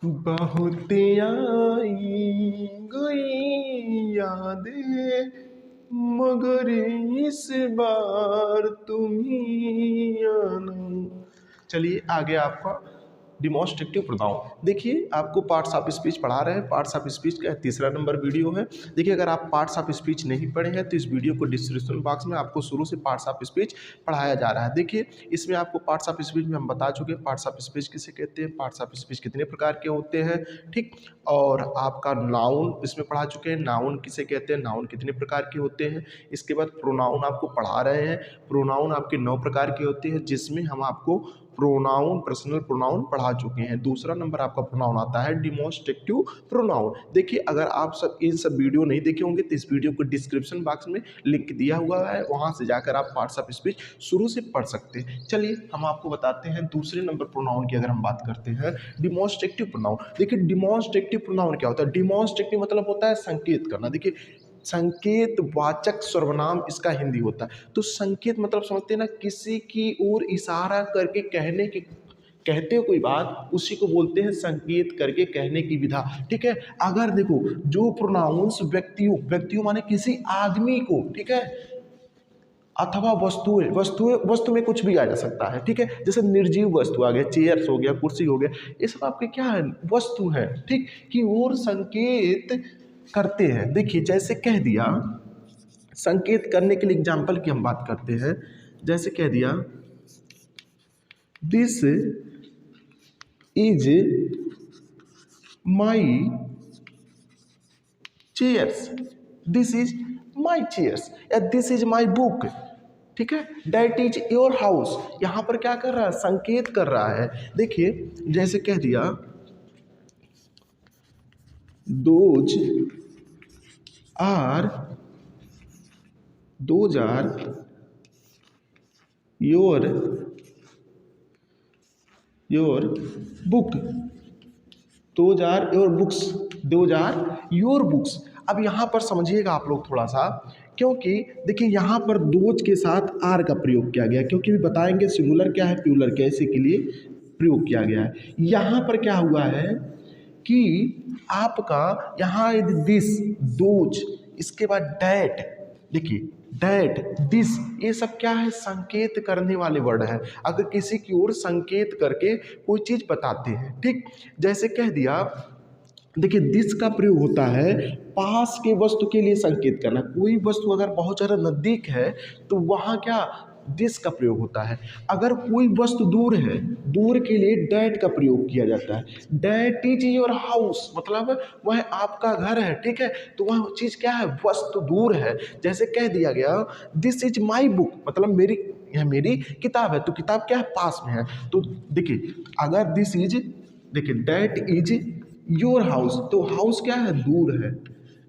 बहुत आई गई यादें मगर इस बार तुम ही आना। चलिए आगे आपका डिमॉन्स्ट्रेटिव प्रोनाउन। देखिए आपको पार्ट्स ऑफ स्पीच पढ़ा रहे हैं। पार्ट्स ऑफ स्पीच का तीसरा नंबर वीडियो है। देखिए अगर आप पार्ट्स ऑफ स्पीच नहीं पढ़े हैं तो इस वीडियो को डिस्क्रिप्शन बॉक्स में आपको शुरू से पार्ट्स ऑफ स्पीच पढ़ाया जा रहा है। देखिए इसमें आपको पार्ट्स ऑफ स्पीच में हम बता चुके हैं पार्ट्स ऑफ स्पीच किसे कहते हैं, पार्ट्स ऑफ स्पीच कितने प्रकार के होते हैं, ठीक। और आपका नाउन इसमें पढ़ा चुके हैं, नाउन किसे कहते हैं, नाउन कितने प्रकार के होते हैं। इसके बाद प्रोनाउन आपको पढ़ा रहे हैं। प्रोनाउन आपके 9 प्रकार के होते हैं जिसमें हम आपको प्रोनाउन, पर्सनल प्रोनाउन पढ़ा चुके हैं। दूसरा नंबर आपका प्रोनाउन आता है डिमॉन्स्ट्रेटिव प्रोनाउन। देखिए अगर आप सब इन सब वीडियो नहीं देखे होंगे तो इस वीडियो को डिस्क्रिप्शन बॉक्स में लिंक दिया हुआ है, वहां से जाकर आप पार्ट्स ऑफ स्पीच शुरू से पढ़ सकते हैं। चलिए हम आपको बताते हैं दूसरे नंबर प्रोनाउन की। अगर हम बात करते हैं डिमॉन्स्ट्रेटिव प्रोनाउन, देखिए डिमॉन्स्ट्रेटिव प्रोनाउन क्या होता है। डिमॉन्स्ट्रेटिव मतलब होता है संकेत करना। देखिए संकेत वाचक सर्वनाम इसका हिंदी होता है। तो संकेत मतलब समझते हैं ना, किसी की ओर इशारा करके कहने की, कहते हो कोई बात उसी को बोलते हैं संकेत करके कहने की विधा, ठीक है। अगर देखो जो प्रोनाउंस व्यक्तियों माने किसी आदमी को, ठीक है, अथवा वस्तु में कुछ भी आ जा सकता है, ठीक है। जैसे निर्जीव वस्तु आ गया, चेयर्स हो गया, कुर्सी हो गया, ये सब आपके क्या है, वस्तु है, ठीक, की ओर संकेत करते हैं। देखिए जैसे कह दिया, संकेत करने के लिए एग्जाम्पल की हम बात करते हैं। जैसे कह दिया this is my chairs, this is my chairs, या दिस इज माई बुक, ठीक है। That is your house. यहां पर क्या कर रहा है, संकेत कर रहा है। देखिए जैसे कह दिया those are your book, those are your books, those are your books. अब यहाँ पर समझिएगा आप लोग थोड़ा सा, क्योंकि देखिए यहाँ पर दोज के साथ आर का प्रयोग किया गया, क्योंकि भी बताएंगे सिंगुलर क्या है प्लूरल क्या है, इसी के लिए प्रयोग किया गया है। यहाँ पर क्या हुआ है कि आपका यहाँ दिस, दोज, इसके बाद डैट, देखिए डैट, दिस, ये सब क्या है, संकेत करने वाले वर्ड है। अगर किसी की ओर संकेत करके कोई चीज बताते हैं, ठीक। जैसे कह दिया, देखिए दिस का प्रयोग होता है पास के वस्तु के लिए संकेत करना। कोई वस्तु अगर बहुत ज़्यादा नज़दीक है तो वहाँ क्या दिस का प्रयोग होता है। अगर कोई वस्तु दूर है, दूर के लिए डैट का प्रयोग किया जाता है। डैट इज योर हाउस, मतलब वह आपका घर है, ठीक है। तो वह चीज़ क्या है, वस्तु दूर है। जैसे कह दिया गया दिस इज माई बुक, मतलब मेरी, यह मेरी किताब है, तो किताब क्या है, पास में है। तो देखिए अगर दिस इज, देखिए डैट इज योर हाउस, तो हाउस क्या है, दूर है,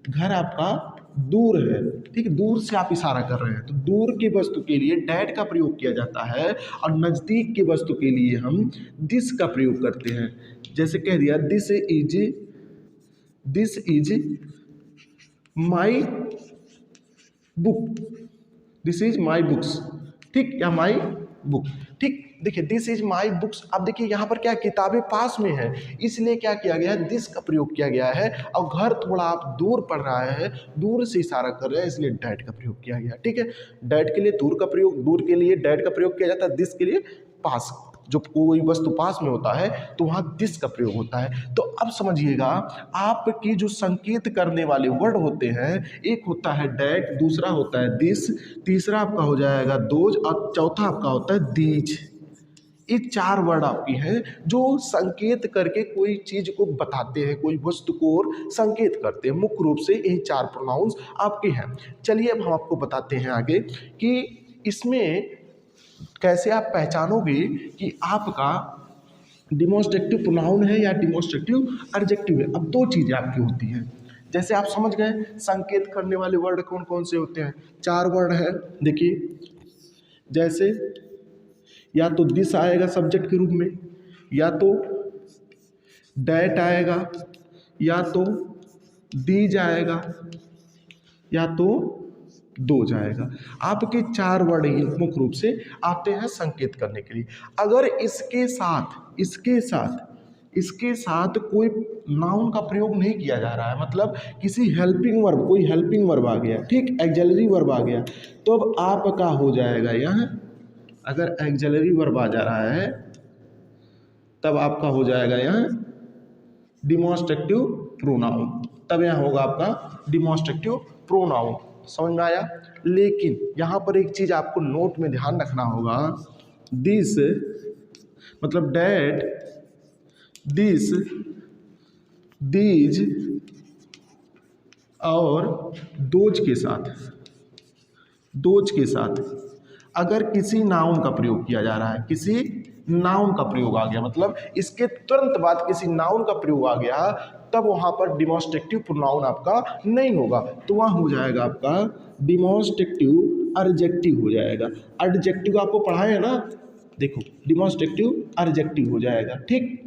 घर आपका दूर है, ठीक है। दूर से आप इशारा कर रहे हैं, तो दूर की वस्तु के लिए डैट का प्रयोग किया जाता है, और नज़दीक की वस्तु के लिए हम दिस का प्रयोग करते हैं। जैसे कह दिया this is my book, this is my books, ठीक, या माई बुक, ठीक। देखिए दिस इज माई बुक्स। अब देखिए यहाँ पर क्या, किताबें पास में है, इसलिए क्या किया गया है, दिस का प्रयोग किया गया है। और घर थोड़ा आप दूर पढ़ रहा है, दूर से इशारा कर रहे हैं, इसलिए डैट का प्रयोग किया गया, ठीक है। डैट के लिए दूर का प्रयोग, दूर के लिए डैट का प्रयोग किया जाता है, दिस के लिए पास, जो कोई वस्तु पास में होता है तो वहाँ दिस का प्रयोग होता है। तो अब समझिएगा आपकी जो संकेत करने वाले वर्ड होते हैं, एक होता है डैट, दूसरा होता है दिस, तीसरा आपका हो जाएगा दोज, और चौथा आपका होता है दीज। ये 4 वर्ड आपकी हैं जो संकेत करके कोई चीज को बताते हैं, कोई वस्तु को और संकेत करते हैं। मुख्य रूप से यही 4 प्रोनाउंस आपके हैं। चलिए अब हम आपको बताते हैं आगे कि इसमें कैसे आप पहचानोगे कि आपका डिमॉन्स्ट्रेटिव प्रोनाउन है या डिमॉन्स्ट्रेटिव एडजेक्टिव है। अब 2 चीज़ें आपकी होती हैं, जैसे आप समझ गए संकेत करने वाले वर्ड कौन कौन से होते हैं, 4 वर्ड है। देखिए जैसे या तो दिस आएगा सब्जेक्ट के रूप में, या तो डैट आएगा, या तो दीज आएगा, या तो दो जाएगा। आपके 4 वर्ड ही मुख्य रूप से आते हैं संकेत करने के लिए। अगर इसके साथ इसके साथ कोई नाउन का प्रयोग नहीं किया जा रहा है, मतलब किसी हेल्पिंग वर्ब, कोई हेल्पिंग वर्ब आ गया, ठीक, एक्सिलरी वर्ब आ गया, तो अब आपका हो जाएगा यह, अगर एक्सिलरी वर्ब आ जा रहा है तब आपका हो जाएगा यह डिमॉन्स्ट्रेटिव प्रोनाउन, तब यहाँ होगा आपका डिमॉन्स्ट्रेटिव प्रोनाउन। समझ में आया? लेकिन यहाँ पर एक चीज़ आपको नोट में ध्यान रखना होगा, दिस मतलब डैट, दिस, दीज और दोज के साथ, दोज के साथ अगर किसी नाउन का प्रयोग किया जा रहा है, किसी नाउन का प्रयोग आ गया, मतलब इसके तुरंत बाद किसी नाउन का प्रयोग आ गया, तब वहाँ पर डिमॉन्स्ट्रेटिव प्रोनाउन आपका नहीं होगा, तो वहाँ हो जाएगा आपका डिमॉन्स्ट्रेटिव एडजेक्टिव हो जाएगा। एडजेक्टिव आपको पढ़ाए है ना, देखो डिमॉन्स्ट्रेटिव एडजेक्टिव हो जाएगा, ठीक।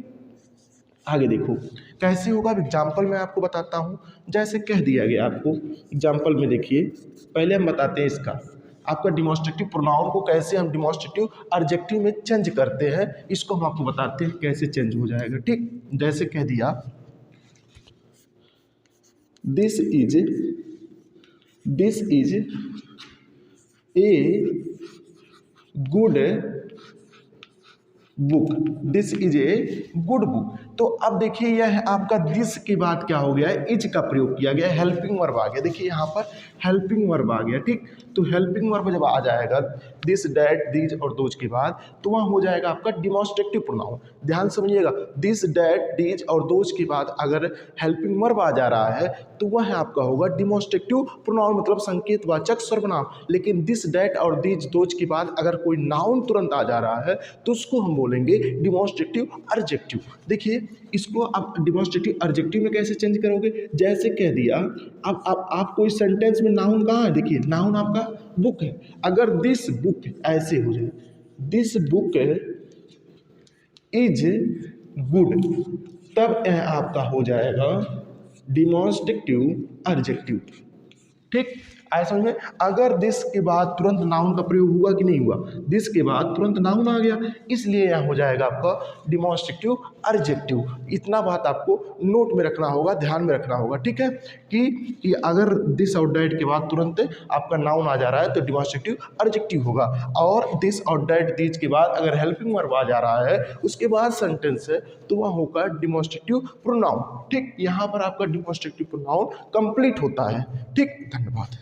आगे देखो कैसे होगा, एग्जाम्पल में आपको बताता हूँ। जैसे कह दिया गया आपको एग्जाम्पल में, देखिए पहले हम बताते हैं इसका, आपका डिमॉन्स्ट्रेटिव प्रोनाउन को कैसे हम डिमॉन्स्ट्रेटिव एडजेक्टिव में चेंज करते हैं, इसको हम आपको बताते हैं कैसे चेंज हो जाएगा, ठीक। जैसे कह दिया this is a good book, this is a good book. तो अब देखिए यह आपका दिस के बाद क्या हो गया है, इज का प्रयोग किया गया, हेल्पिंग वर्ब आ गया, देखिए यहाँ पर हेल्पिंग वर्ब आ गया, ठीक। तो हेल्पिंग वर्ब जब आ जाएगा दिस, डैट, दीज और दोज के बाद, तो वहाँ हो जाएगा आपका डिमॉन्स्ट्रेटिव प्रोनाउन। ध्यान समझिएगा, दिस, डैट, दीज और दोज के बाद अगर हेल्पिंग वर्ब आ जा रहा है तो वह आपका होगा डिमॉन्स्ट्रेटिव प्रोनाउन, मतलब संकेतवाचक सर्वनाम। लेकिन दिस, डैट और दीज, दोज के बाद अगर कोई नाउन तुरंत आ जा रहा है तो उसको हम बोलेंगे डिमॉन्स्ट्रेटिव एडजेक्टिव। देखिए इसको आप डिमॉन्स्ट्रेटिव एडजेक्टिव में कैसे चेंज करोगे, जैसे कह दिया, अब आपको इस सेंटेंस में नाउन कहाँ है, देखिए नाउन आपका बुक है, अगर दिस बुक ऐसे हो जाए, दिस बुक इज गुड, तब यह आपका हो जाएगा डिमॉन्स्ट्रेटिव एडजेक्टिव, ठीक। ऐसा समझ में? अगर दिस के बाद तुरंत नाउन का प्रयोग हुआ कि नहीं हुआ, दिस के बाद तुरंत नाउन आ गया, इसलिए यह हो जाएगा आपका डिमॉन्स्ट्रेटिव एडजेक्टिव। इतना बात आपको नोट में रखना होगा, ध्यान में रखना होगा, ठीक है, कि अगर दिस और डैट के बाद तुरंत आपका नाउन आ जा रहा है तो डिमॉन्स्ट्रेटिव एडजेक्टिव होगा, और दिस और डैट, दीज के बाद अगर हेल्पिंग वर्ब आ जा रहा है उसके बाद सेंटेंस है तो वह होगा डिमॉन्स्ट्रेटिव प्रोनाउन, ठीक। यहाँ पर आपका डिमॉन्स्ट्रेटिव प्रोनाउन कंप्लीट होता है, ठीक। धन्यवाद।